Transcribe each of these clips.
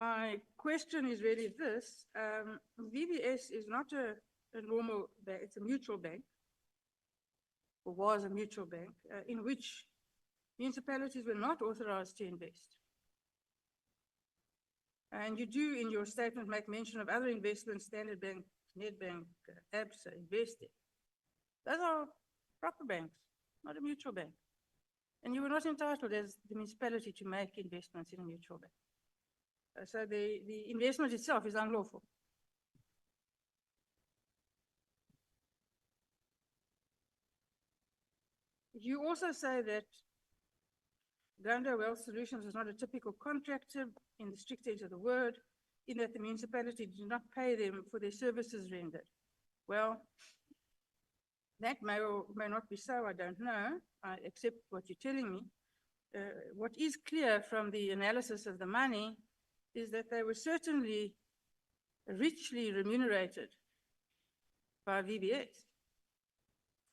My question is really this. VBS is not a normal bank, it's a mutual bank, or was a mutual bank, in which municipalities were not authorized to invest. And you do in your statement make mention of other investments, Standard Bank, Nedbank, ABSA, investing. Those are proper banks, not a mutual bank. And you were not entitled as the municipality to make investments in a mutual bank. So the investment itself is unlawful. You also say that Gundo Wealth Solutions is not a typical contractor in the strict sense of the word, in that the municipality did not pay them for their services rendered. Well, that may or may not be so, I don't know. I accept what you're telling me. What is clear from the analysis of the money is that they were certainly richly remunerated by VBS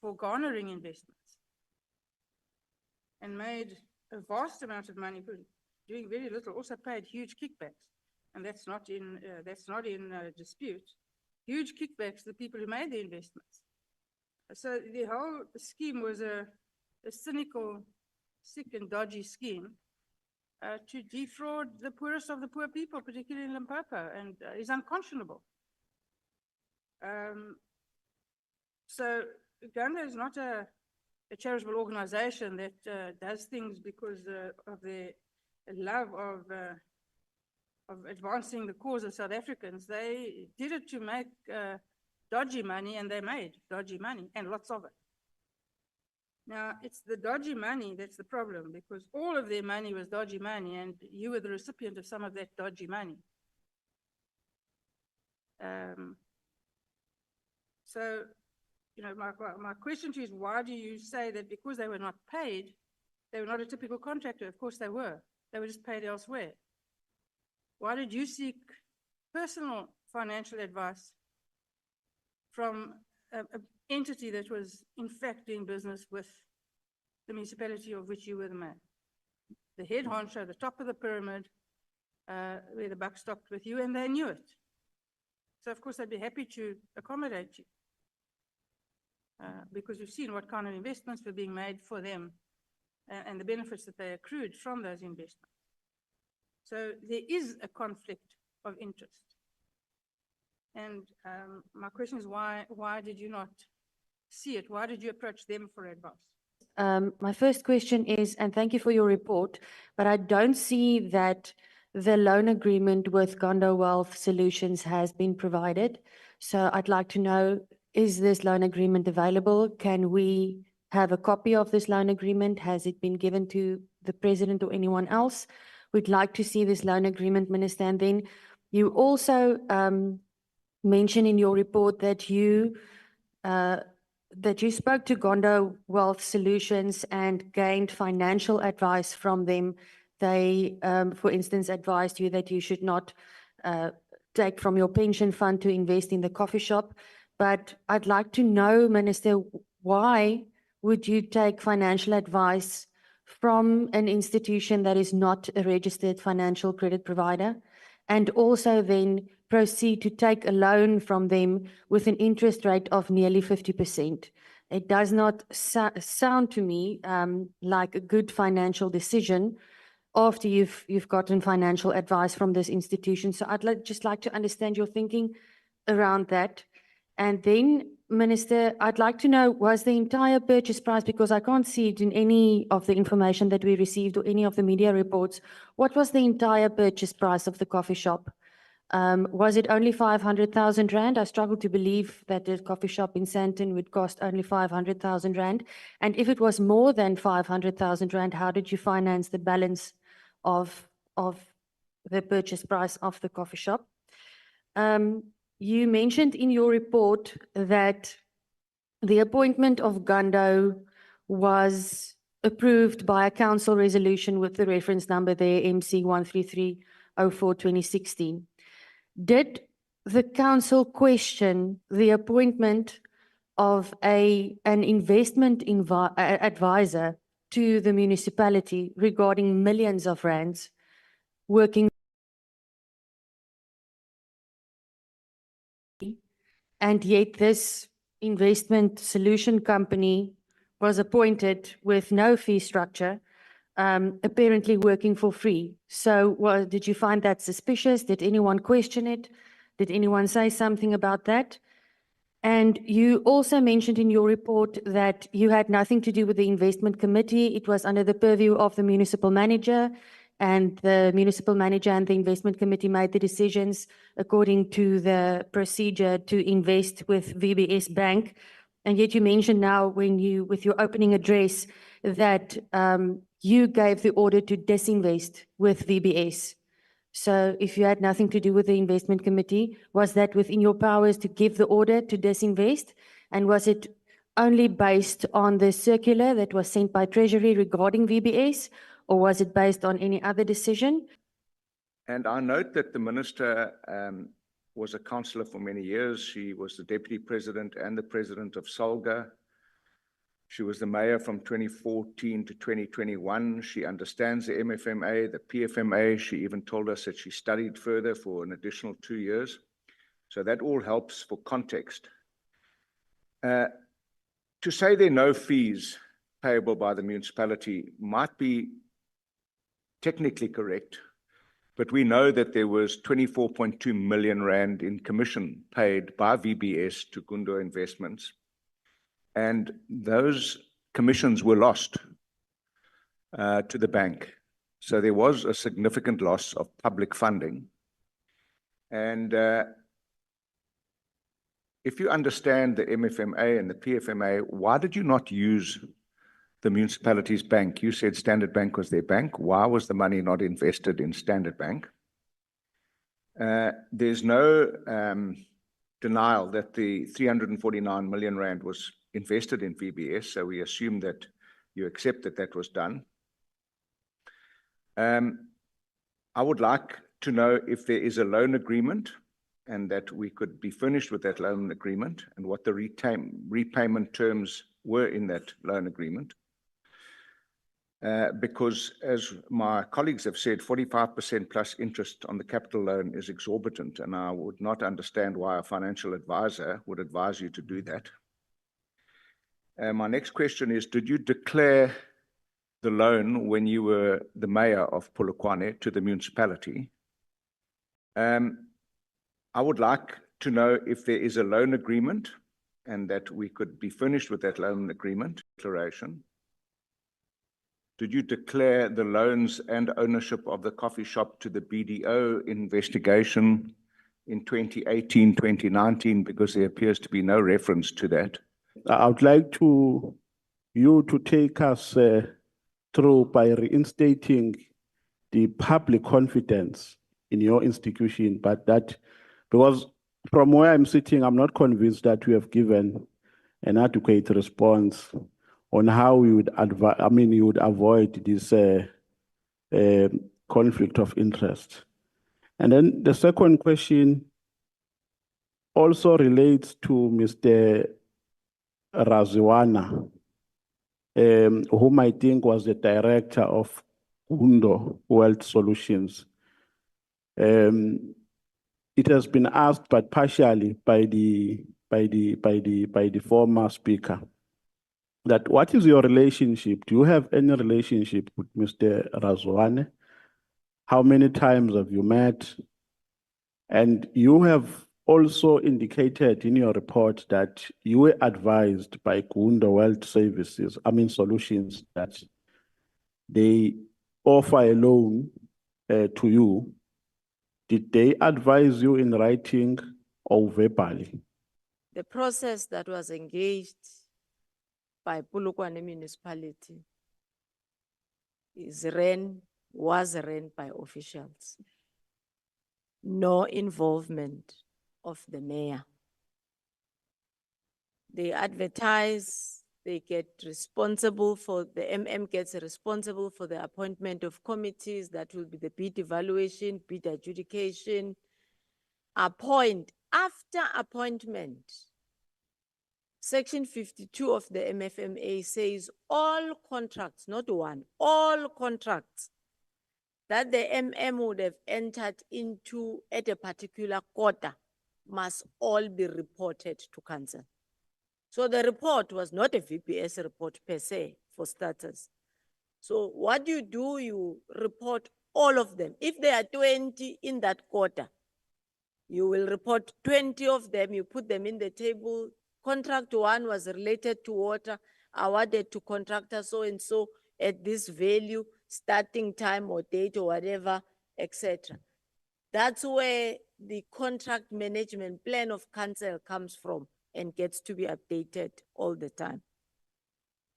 for garnering investments and made a vast amount of money doing very little, also paid huge kickbacks. And that's not in dispute. Huge kickbacks to the people who made the investments. So the whole scheme was a cynical, sick and dodgy scheme to defraud the poorest of the poor people, particularly in Limpopo, and is unconscionable. So Gundo is not a charitable organization that does things because of their love of advancing the cause of South Africans. They did it to make dodgy money, and they made dodgy money, and lots of it. Now, it's the dodgy money that's the problem, because all of their money was dodgy money, and you were the recipient of some of that dodgy money. So, you know, my question to you is, why do you say that because they were not paid, they were not a typical contractor? Of course they were. They were just paid elsewhere. Why did you seek personal financial advice from an entity that was in fact doing business with the municipality of which you were the man? The head honcho, the top of the pyramid, where the buck stopped with you, and they knew it. So of course they'd be happy to accommodate you. Because we've seen what kind of investments were being made for them and the benefits that they accrued from those investments. So there is a conflict of interest. And my question is, why did you not see it? Why did you approach them for advice? My first question is, and thank you for your report, but I don't see that the loan agreement with Gundo Wealth Solutions has been provided. So I'd like to know, is this loan agreement available? Can we have a copy of this loan agreement? Has it been given to the president or anyone else? We'd like to see this loan agreement, Minister. And then you also mentioned in your report that you spoke to Gundo Wealth Solutions and gained financial advice from them. They, for instance, advised you that you should not take from your pension fund to invest in the coffee shop. But I'd like to know, Minister, why would you take financial advice from an institution that is not a registered financial credit provider, and also then proceed to take a loan from them with an interest rate of nearly 50%? It does not sound to me like a good financial decision after you've gotten financial advice from this institution. So I'd just like to understand your thinking around that. And then, Minister, I'd like to know, was the entire purchase price, because I can't see it in any of the information that we received or any of the media reports, what was the entire purchase price of the coffee shop? Was it only 500,000 Rand? I struggle to believe that the coffee shop in Sandton would cost only 500,000 Rand. And if it was more than 500,000 Rand, how did you finance the balance of the purchase price of the coffee shop? You mentioned in your report that the appointment of Gundo was approved by a council resolution with the reference number there, MC 13304/2016. Did the council question the appointment of an investment advisor to the municipality regarding millions of rands working and yet this investment solution company was appointed with no fee structure, apparently working for free. So did you find that suspicious? Did anyone question it? Did anyone say something about that? And you also mentioned in your report that you had nothing to do with the investment committee. It was under the purview of the municipal manager, and the municipal manager and the investment committee made the decisions according to the procedure to invest with VBS Bank. And yet you mentioned now with your opening address that you gave the order to disinvest with VBS. So if you had nothing to do with the investment committee, was that within your powers to give the order to disinvest? And was it only based on the circular that was sent by Treasury regarding VBS, or was it based on any other decision? And I note that the minister was a councillor for many years. She was the deputy president and the president of SALGA. She was the mayor from 2014 to 2021. She understands the MFMA, the PFMA. She even told us that she studied further for an additional 2 years. So that all helps for context. To say there are no fees payable by the municipality might be technically correct, but we know that there was 24.2 million rand in commission paid by VBS to Gundo Investments. And those commissions were lost to the bank. So there was a significant loss of public funding. And if you understand the MFMA and the PFMA, why did you not use the municipality's bank? You said Standard Bank was their bank. Why was the money not invested in Standard Bank? There's no denial that the 349 million rand was invested in VBS, so we assume that you accept that that was done. I would like to know if there is a loan agreement and that we could be finished with that loan agreement and what the repayment terms were in that loan agreement. Because as my colleagues have said, 45% plus interest on the capital loan is exorbitant, and I would not understand why a financial advisor would advise you to do that. My next question is, did you declare the loan when you were the mayor of Polokwane to the municipality? I would like to know if there is a loan agreement and that we could be finished with that loan agreement declaration. Did you declare the loans and ownership of the coffee shop to the BDO investigation in 2018, 2019, because there appears to be no reference to that? I would like you to take us through by reinstating the public confidence in your institution, but that, because from where I'm sitting, I'm not convinced that we have given an adequate response on how we would you would avoid this conflict of interest. And then the second question also relates to Mr. Raziwana, whom I think was the director of Gundo Wealth Solutions. It has been asked, but partially by the former speaker, that what is your relationship? Do you have any relationship with Mr. Raziwana? How many times have you met? And you have also indicated in your report that you were advised by Gundo Wealth Solutions, that they offer a loan to you. Did they advise you in writing or verbally? The process that was engaged by Polokwane municipality was ran by officials. No involvement of the mayor. They advertise, they get responsible for, the MM gets responsible for the appointment of committees that will be the bid evaluation, bid adjudication, appoint. After appointment, Section 52 of the MFMA says all contracts, not one, all contracts that the MM would have entered into at a particular quarter must all be reported to council. So the report was not a VBS report per se, for starters. So what you do, you report all of them. If there are 20 in that quarter, you will report 20 of them, you put them in the table. Contract one was related to water, awarded to contractor so-and-so at this value, starting time or date or whatever, etc. That's where the contract management plan of council comes from and gets to be updated all the time.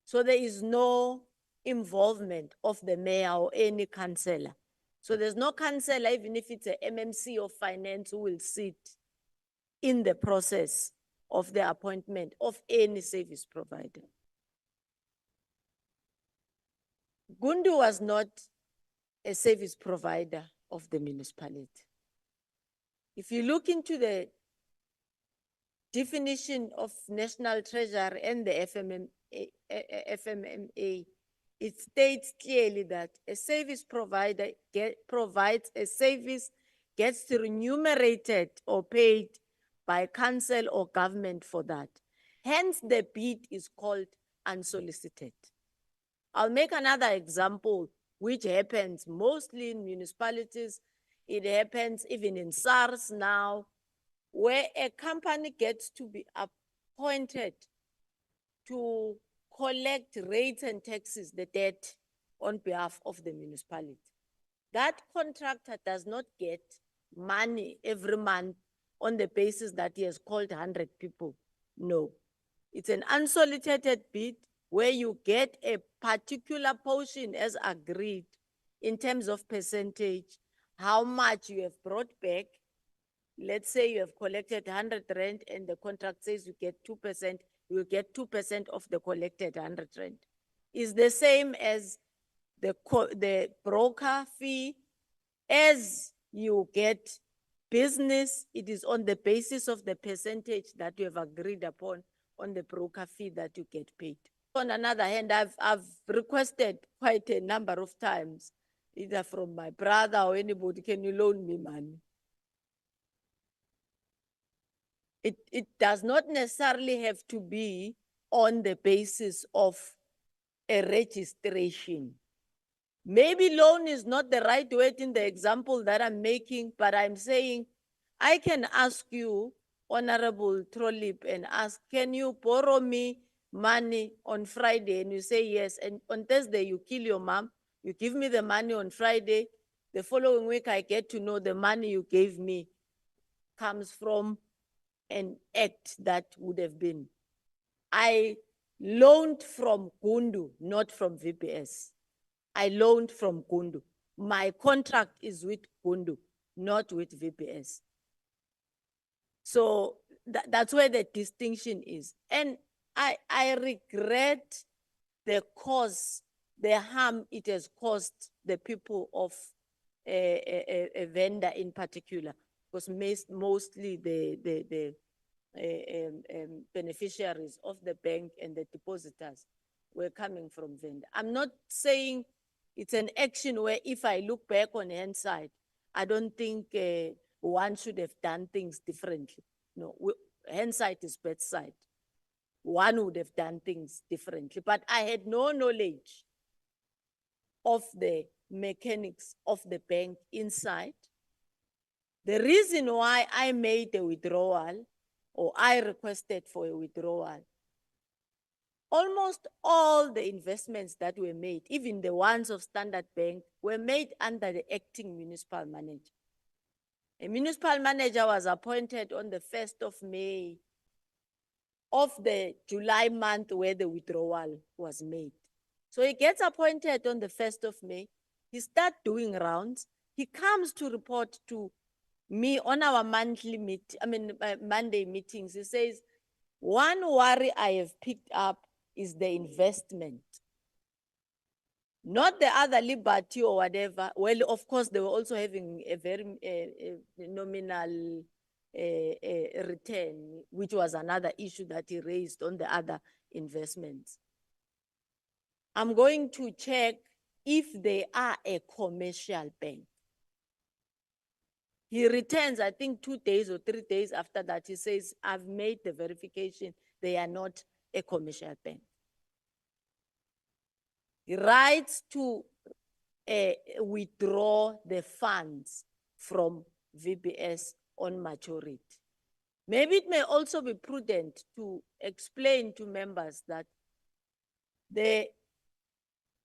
So there is no involvement of the mayor or any councillor. So there's no councillor, even if it's a MMC of finance, who will sit in the process of the appointment of any service provider. Gundo was not a service provider of the municipality. If you look into the definition of National Treasury and the FMMA, it states clearly that a service provider provides a service, gets remunerated or paid by council or government for that. Hence, the bid is called unsolicited. I'll make another example, which happens mostly in municipalities. It happens even in SARS now, where a company gets to be appointed to collect rates and taxes, the debt, on behalf of the municipality. That contractor does not get money every month on the basis that he has called 100 people. No. It's an unsolicited bid where you get a particular portion as agreed in terms of percentage, how much you have brought back. Let's say you have collected 100 rand and the contract says you get 2%, you will get 2% of the collected 100 rand. It's the same as the broker fee. As you get business, it is on the basis of the percentage that you have agreed upon on the broker fee that you get paid. On another hand, I've requested quite a number of times, either from my brother or anybody, can you loan me money? It does not necessarily have to be on the basis of a registration. Maybe loan is not the right word in the example that I'm making, but I'm saying I can ask you, Honorable Trollip, and ask, can you borrow me money on Friday? And you say yes. And on Thursday, you kill your mom. You give me the money on Friday. The following week, I get to know the money you gave me comes from an act that would have been. I loaned from Gundo, not from VBS. I loaned from Gundo. My contract is with Gundo, not with VBS. So that's where the distinction is. And I regret the cause, the harm it has caused the people of a vendor in particular, because mostly the beneficiaries of the bank and the depositors were coming from vendor. I'm not saying it's an action where if I look back on hindsight, I don't think one should have done things differently. No, hindsight is bedside. One would have done things differently, but I had no knowledge of the mechanics of the bank inside. The reason why I made a withdrawal, or I requested for a withdrawal, almost all the investments that were made, even the ones of Standard Bank, were made under the acting municipal manager. A municipal manager was appointed on the 1st of May of the July month where the withdrawal was made. So he gets appointed on the 1st of May. He starts doing rounds. He comes to report to me on our monthly Monday meetings. He says, one worry I have picked up is the investment, not the other liberty or whatever. Well, of course, they were also having a very nominal return, which was another issue that he raised on the other investments. I'm going to check if they are a commercial bank. He returns, I think 2 days or 3 days after that, he says, I've made the verification, they are not a commercial bank. He writes to withdraw the funds from VBS on maturity. Maybe it may also be prudent to explain to members that the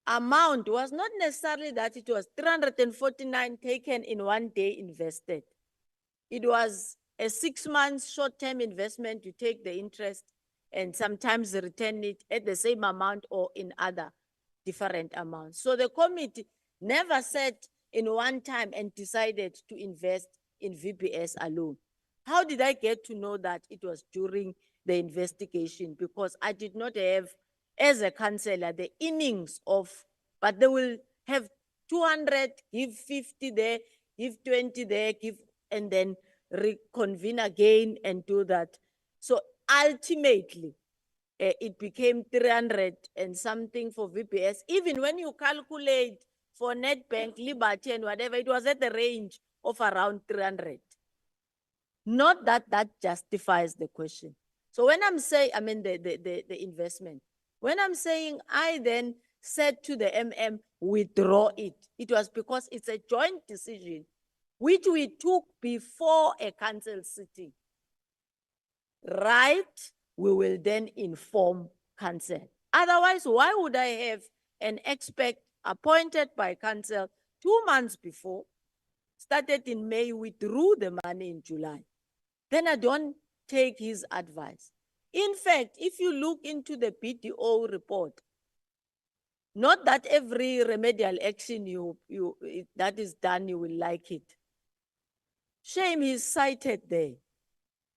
amount was not necessarily that it was 349 taken in 1 day invested. It was a 6 months short-term investment. You take the interest and sometimes return it at the same amount or in other different amounts. So the committee never sat in one time and decided to invest in VBS alone. How did I get to know that it was during the investigation? Because I did not have, as a councillor, the innings of, but they will have 200, give 50 there, give 20 there, give, and then reconvene again and do that. So ultimately, it became 300 and something for VBS. Even when you calculate for Nedbank, Liberty and whatever, it was at the range of around 300. Not that that justifies the question. So when I'm saying, I mean the investment, when I'm saying I then said to the withdraw it, it was because it's a joint decision which we took before a council sitting. Right? We will then inform council. Otherwise, why would I have an expert appointed by council 2 months before, started in May, withdrew the money in July? Then I don't take his advice. In fact, if you look into the BDO report, not that every remedial action that is done, you will like it. Shame he's cited there.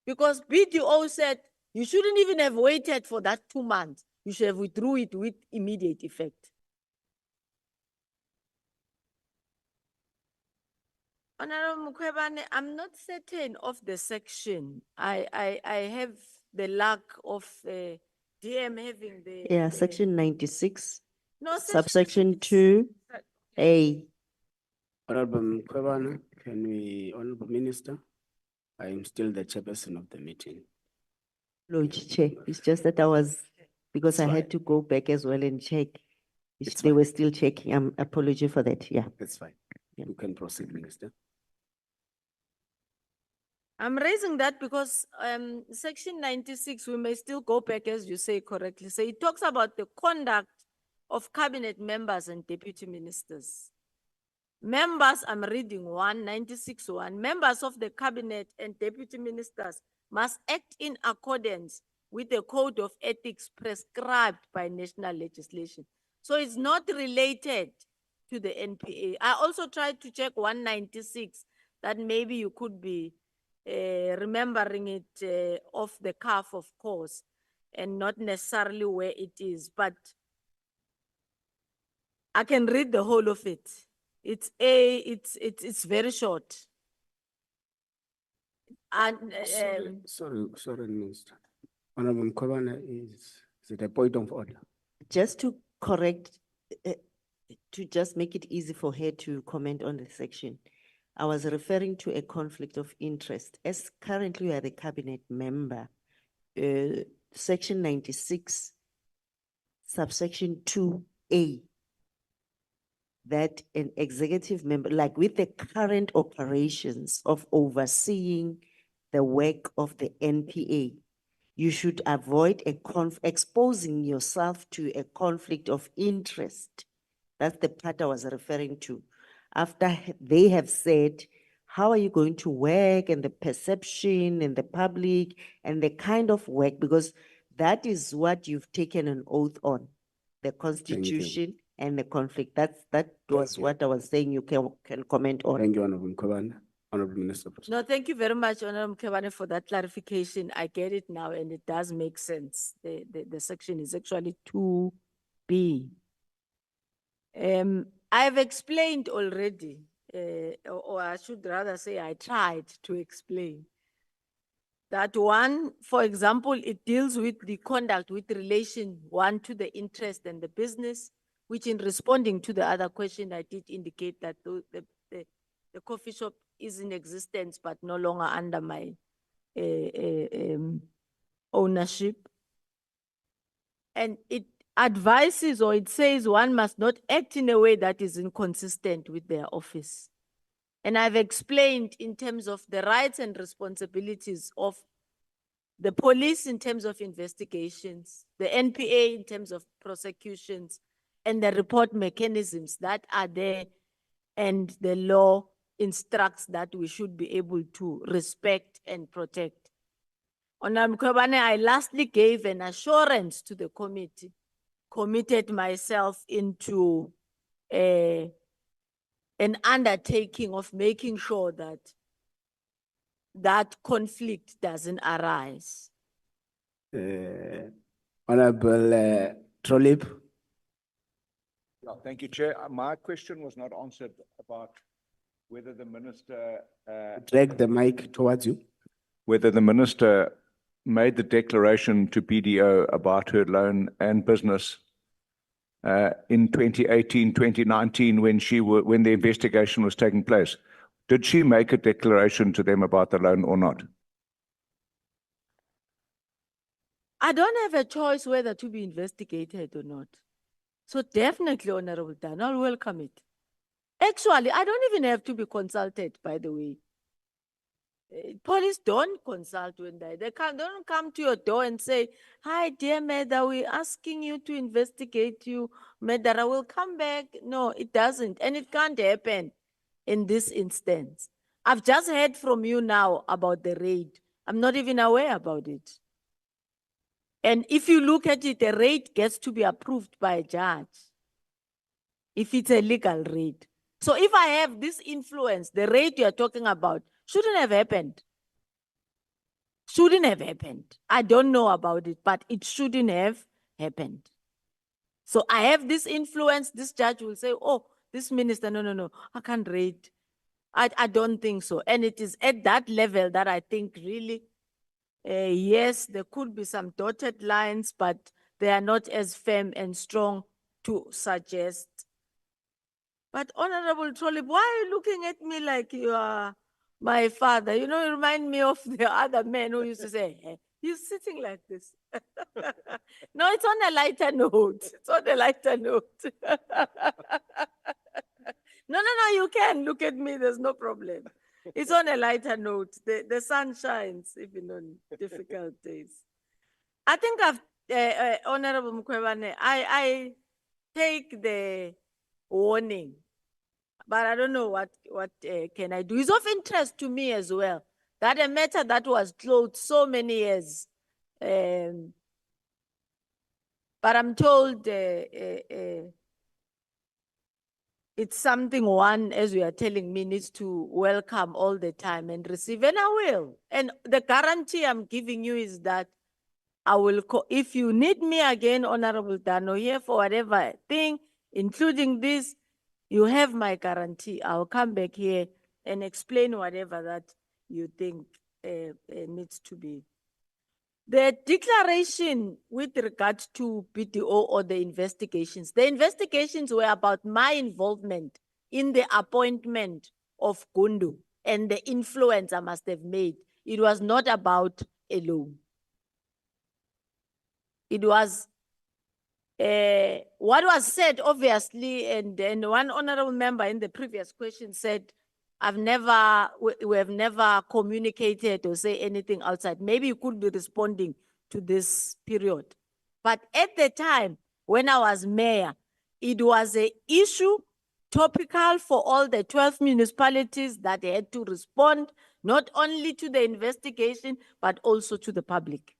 Because BDO said, you shouldn't even have waited for that 2 months. You should have withdrew it with immediate effect. Honorable Mkhwebane, I'm not certain of the section. I have the luck of DM having the... Yeah, section 96, No, section subsection 96. 2A. Honorable Mkhwebane, can we, Honorable Minister? I am still the chairperson of the meeting. Lord Chair, it's just that I was, because I It's had fine. to go back as well and check. It's They fine. were still checking. Apology for that, yeah. That's fine. Yeah. You can proceed, Minister. I'm raising that because section 96, we may still go back as you say correctly. So it talks about the conduct of cabinet members and deputy ministers. Members, I'm reading 196.1, members of the cabinet and deputy ministers must act in accordance with the code of ethics prescribed by national legislation. So it's not related to the NPA. I also tried to check 196, that maybe you could be remembering it off the cuff, of course, and not necessarily where it is, but I can read the whole of it. It's very short. And Sorry, Minister. Honorable Mkhwebane, is it a point of order? Just to correct, to just make it easy for her to comment on the section, I was referring to a conflict of interest. As currently you are the cabinet member, section 96, subsection 2A, that an executive member, like with the current operations of overseeing the work of the NPA, you should avoid exposing yourself to a conflict of interest. That's the part I was referring to. After they have said, how are you going to work, and the perception and the public and the kind of work, because that is what you've taken an oath on, the Constitution and the conflict. That was you. what I was saying you can comment on. Thank you, Honorable Mkhwebane. Honorable Minister. Proceed. no, thank you very much, Honorable Mkhwebane, for that clarification. I get it now, and it does make sense. The section is actually 2B. I've explained already, or I should rather say I tried to explain that one, for example, it deals with the conduct with relation, one, to the interest and the business, which in responding to the other question, I did indicate that the coffee shop is in existence but no longer under my ownership. And it advises or it says one must not act in a way that is inconsistent with their office. And I've explained in terms of the rights and responsibilities of the police in terms of investigations, the NPA in terms of prosecutions, and the report mechanisms that are there, and the law instructs that we should be able to respect and protect. Honorable Mkhwebane, I lastly gave an assurance to the committee, committed myself into an undertaking of making sure that that conflict doesn't arise. Honorable Trolip. Yeah, thank you, Chair. My question was not answered about whether the minister, Drag the mic towards you. whether the minister made the declaration to BDO about her loan and business in 2018, 2019, when the investigation was taking place. Did she make a declaration to them about the loan or not? I don't have a choice whether to be investigated or not. So definitely, Honorable Dan, I'll welcome it. Actually, I don't even have to be consulted, by the way. Police don't consult when they don't come to your door and say, "Hi, dear Medha, we're asking you to investigate you. Medha, I will come back." No, it doesn't. And it can't happen in this instance. I've just heard from you now about the raid. I'm not even aware about it. And if you look at it, a raid gets to be approved by a judge if it's a legal raid. So if I have this influence, the raid you're talking about shouldn't have happened. Shouldn't have happened. I don't know about it, but it shouldn't have happened. So I have this influence. This judge will say, "Oh, this minister, no, I can't raid." I don't think so. And it is at that level that I think really, yes, there could be some dotted lines, but they are not as firm and strong to suggest. But Honorable Trolip, why are you looking at me like you are my father? You know, you remind me of the other man who used to say, "Hey, you're sitting like this." No, it's on a lighter note. It's on a lighter note. No, you can look at me. There's no problem. It's on a lighter note. The sun shines even on difficult days. I think Honorable Mkhwebane, I take the warning, but I don't know what can I do. It's of interest to me as well, that a matter that was closed so many years, but I'm told it's something one, as you are telling me, needs to welcome all the time and receive, and I will. And the guarantee I'm giving you is that I will, if you need me again, Honorable Dano, here for whatever thing, including this, you have my guarantee. I'll come back here and explain whatever that you think needs to be. The declaration with regard to BDO or the investigations were about my involvement in the appointment of Gundo and the influence I must have made. It was not about a loan. It was what was said, obviously, and then one honorable member in the previous question said, we have never communicated or say anything outside. Maybe you could be responding to this period. But at the time, when I was mayor, it was an issue topical for all the 12 municipalities that had to respond, not only to the investigation, but also to the public.